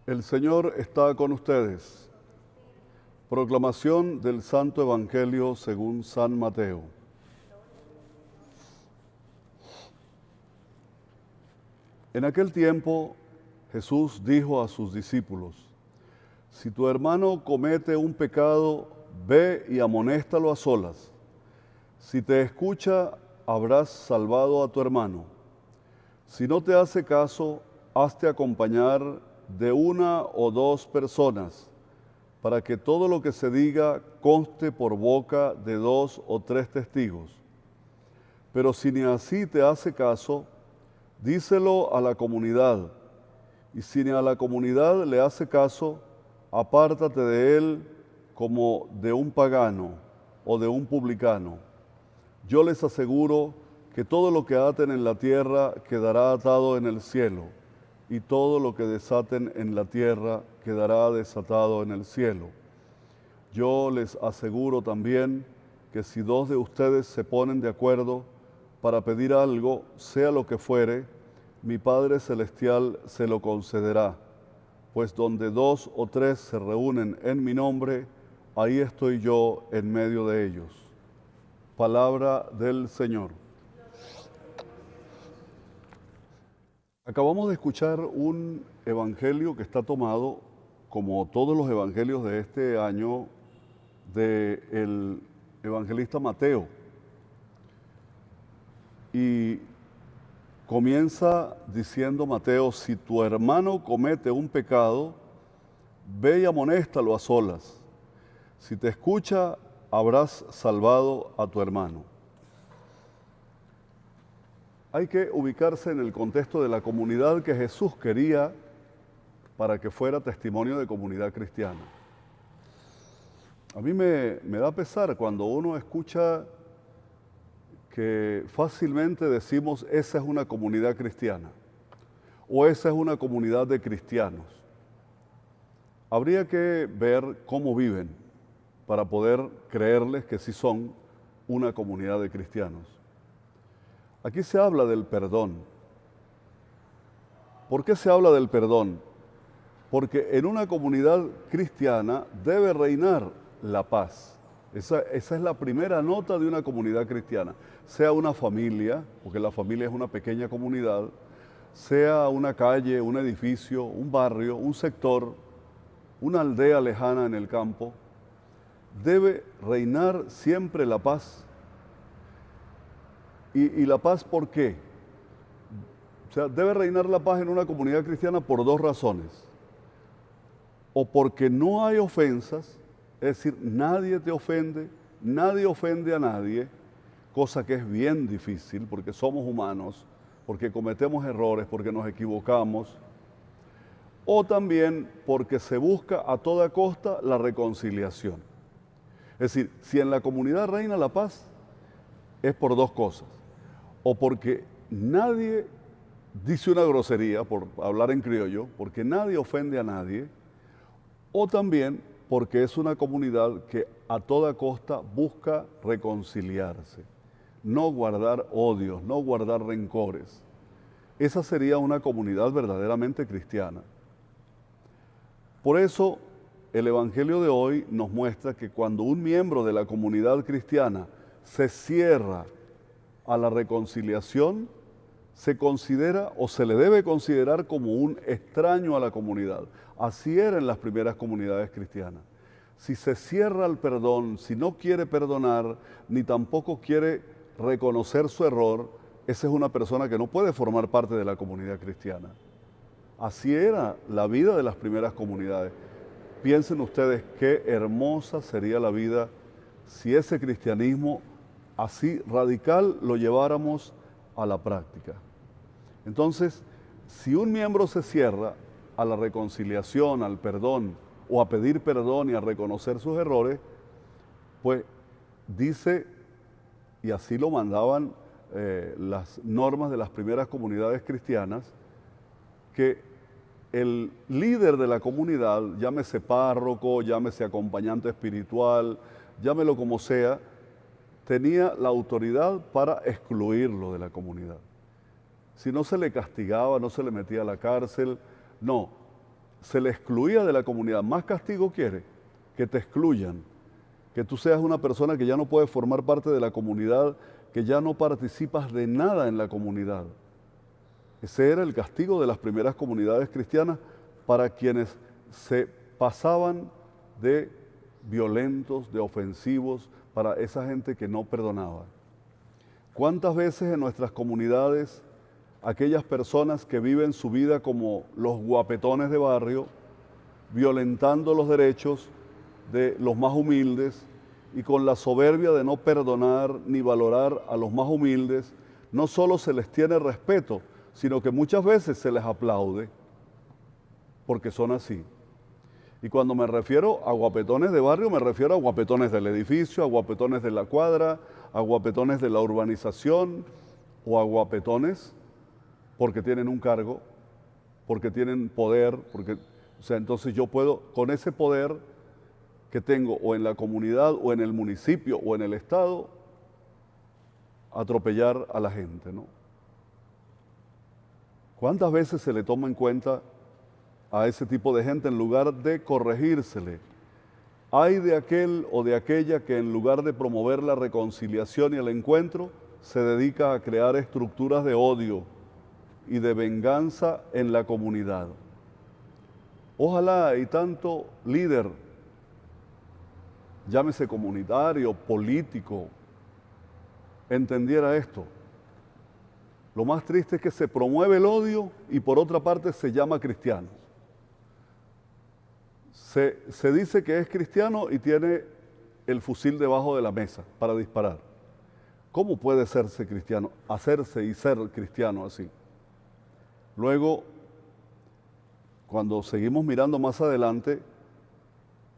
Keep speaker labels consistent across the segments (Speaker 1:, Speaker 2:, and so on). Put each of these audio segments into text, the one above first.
Speaker 1: El Señor está con ustedes. Proclamación del Santo Evangelio según San Mateo. En aquel tiempo, Jesús dijo a sus discípulos: si tu hermano comete un pecado, ve y amonéstalo a solas. Si te escucha, habrás salvado a tu hermano. Si no te hace caso, hazte acompañar de una o dos personas, para que todo lo que se diga conste por boca de dos o tres testigos. Pero si ni así te hace caso, díselo a la comunidad, y si ni a la comunidad le hace caso, apártate de él como de un pagano o de un publicano. Yo les aseguro que todo lo que aten en la tierra quedará atado en el cielo, y todo lo que desaten en la tierra quedará desatado en el cielo. Yo les aseguro también que si dos de ustedes se ponen de acuerdo para pedir algo, sea lo que fuere, mi Padre Celestial se lo concederá, pues donde dos o tres se reúnen en mi nombre, ahí estoy yo en medio de ellos. Palabra del Señor. Acabamos de escuchar un evangelio que está tomado, como todos los evangelios de este año, del evangelista Mateo. Y comienza diciendo Mateo: si tu hermano comete un pecado, ve y amonéstalo a solas. Si te escucha, habrás salvado a tu hermano. Hay que ubicarse en el contexto de la comunidad que Jesús quería para que fuera testimonio de comunidad cristiana. A mí me da pesar cuando uno escucha que fácilmente decimos esa es una comunidad cristiana o esa es una comunidad de cristianos. Habría que ver cómo viven para poder creerles que sí son una comunidad de cristianos. Aquí se habla del perdón. ¿Por qué se habla del perdón? Porque en una comunidad cristiana debe reinar la paz. Esa es la primera nota de una comunidad cristiana. Sea una familia, porque la familia es una pequeña comunidad, sea una calle, un edificio, un barrio, un sector, una aldea lejana en el campo, debe reinar siempre la paz. ¿Y la paz por qué? O sea, debe reinar la paz en una comunidad cristiana por dos razones. O porque no hay ofensas, es decir, nadie te ofende, nadie ofende a nadie, cosa que es bien difícil porque somos humanos, porque cometemos errores, porque nos equivocamos. O también porque se busca a toda costa la reconciliación. Es decir, si en la comunidad reina la paz, es por dos cosas. O porque nadie dice una grosería, por hablar en criollo, porque nadie ofende a nadie, o también porque es una comunidad que a toda costa busca reconciliarse, no guardar odios, no guardar rencores. Esa sería una comunidad verdaderamente cristiana. Por eso, el Evangelio de hoy nos muestra que cuando un miembro de la comunidad cristiana se cierra a la reconciliación, se considera o se le debe considerar como un extraño a la comunidad. Así eran las primeras comunidades cristianas. Si se cierra al perdón, si no quiere perdonar, ni tampoco quiere reconocer su error, esa es una persona que no puede formar parte de la comunidad cristiana. Así era la vida de las primeras comunidades. Piensen ustedes qué hermosa sería la vida si ese cristianismo así radical lo lleváramos a la práctica. Entonces, si un miembro se cierra a la reconciliación, al perdón, o a pedir perdón y a reconocer sus errores, pues dice, y así lo mandaban las normas de las primeras comunidades cristianas, que el líder de la comunidad, llámese párroco, llámese acompañante espiritual, llámelo como sea, tenía la autoridad para excluirlo de la comunidad. Si no se le castigaba, no se le metía a la cárcel, no. se le excluía de la comunidad. Más castigo quiere, que te excluyan, que tú seas una persona que ya no puede formar parte de la comunidad, que ya no participas de nada en la comunidad. Ese era el castigo de las primeras comunidades cristianas para quienes se pasaban de violentos, de ofensivos, para esa gente que no perdonaba. ¿Cuántas veces en nuestras comunidades aquellas personas que viven su vida como los guapetones de barrio, violentando los derechos de los más humildes y con la soberbia de no perdonar ni valorar a los más humildes, no solo se les tiene respeto, sino que muchas veces se les aplaude porque son así? Y cuando me refiero a guapetones de barrio, me refiero a guapetones del edificio, a guapetones de la cuadra, a guapetones de la urbanización o a guapetones porque tienen un cargo, porque tienen poder, entonces yo puedo, con ese poder que tengo o en la comunidad o en el municipio o en el estado, atropellar a la gente, ¿no? ¿Cuántas veces se le toma en cuenta a ese tipo de gente en lugar de corregírsele? Hay de aquel o de aquella que en lugar de promover la reconciliación y el encuentro, se dedica a crear estructuras de odio y de venganza en la comunidad. Ojalá y tanto líder, llámese comunitario, político, entendiera esto. Lo más triste es que se promueve el odio y por otra parte se llama cristiano. Se dice que es cristiano y tiene el fusil debajo de la mesa para disparar. ¿Cómo puede hacerse cristiano y ser cristiano así? Luego, cuando seguimos mirando más adelante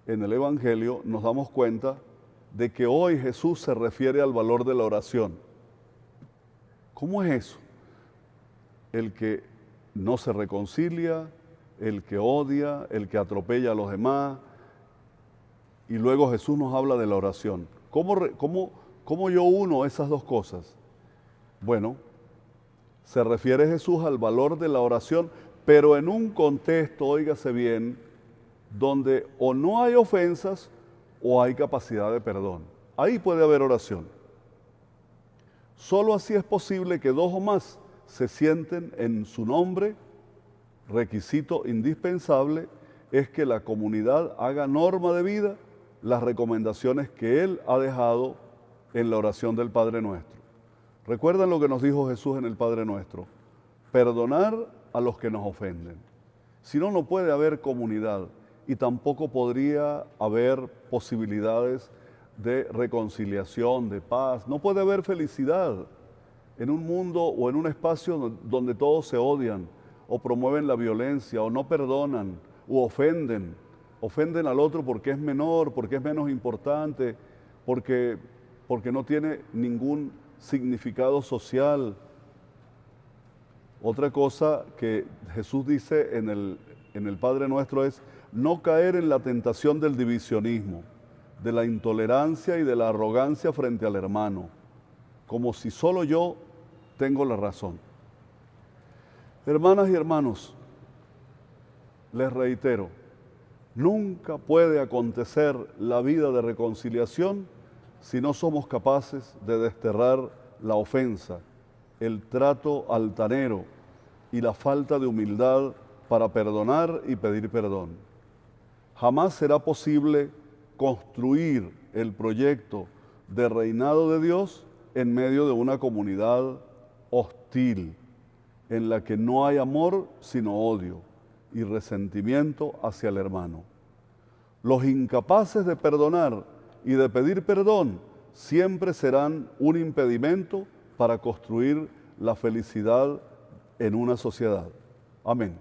Speaker 1: en el Evangelio, nos damos cuenta de que hoy Jesús se refiere al valor de la oración. ¿Cómo es eso? El que no se reconcilia, el que odia, el que atropella a los demás. Y luego Jesús nos habla de la oración. ¿Cómo yo uno esas dos cosas? Bueno, se refiere Jesús al valor de la oración, pero en un contexto, óigase bien, donde o no hay ofensas o hay capacidad de perdón. Ahí puede haber oración. Solo así es posible que dos o más se sienten en su nombre. Requisito indispensable es que la comunidad haga norma de vida las recomendaciones que Él ha dejado en la oración del Padre Nuestro. ¿Recuerdan lo que nos dijo Jesús en el Padre Nuestro? Perdonar a los que nos ofenden. Si no, no puede haber comunidad y tampoco podría haber posibilidades de reconciliación, de paz. No puede haber felicidad en un mundo o en un espacio donde todos se odian o promueven la violencia o no perdonan o ofenden. Ofenden al otro porque es menor, porque es menos importante, porque no tiene ningún significado social. Otra cosa que Jesús dice en el Padre Nuestro es no caer en la tentación del divisionismo, de la intolerancia y de la arrogancia frente al hermano, como si solo yo tengo la razón. Hermanas y hermanos, les reitero, nunca puede acontecer la vida de reconciliación si no somos capaces de desterrar la ofensa, el trato altanero y la falta de humildad para perdonar y pedir perdón. Jamás será posible construir el proyecto de reinado de Dios en medio de una comunidad hostil, en la que no hay amor sino odio y resentimiento hacia el hermano. Los incapaces de perdonar y de pedir perdón siempre serán un impedimento para construir la felicidad en una sociedad. Amén.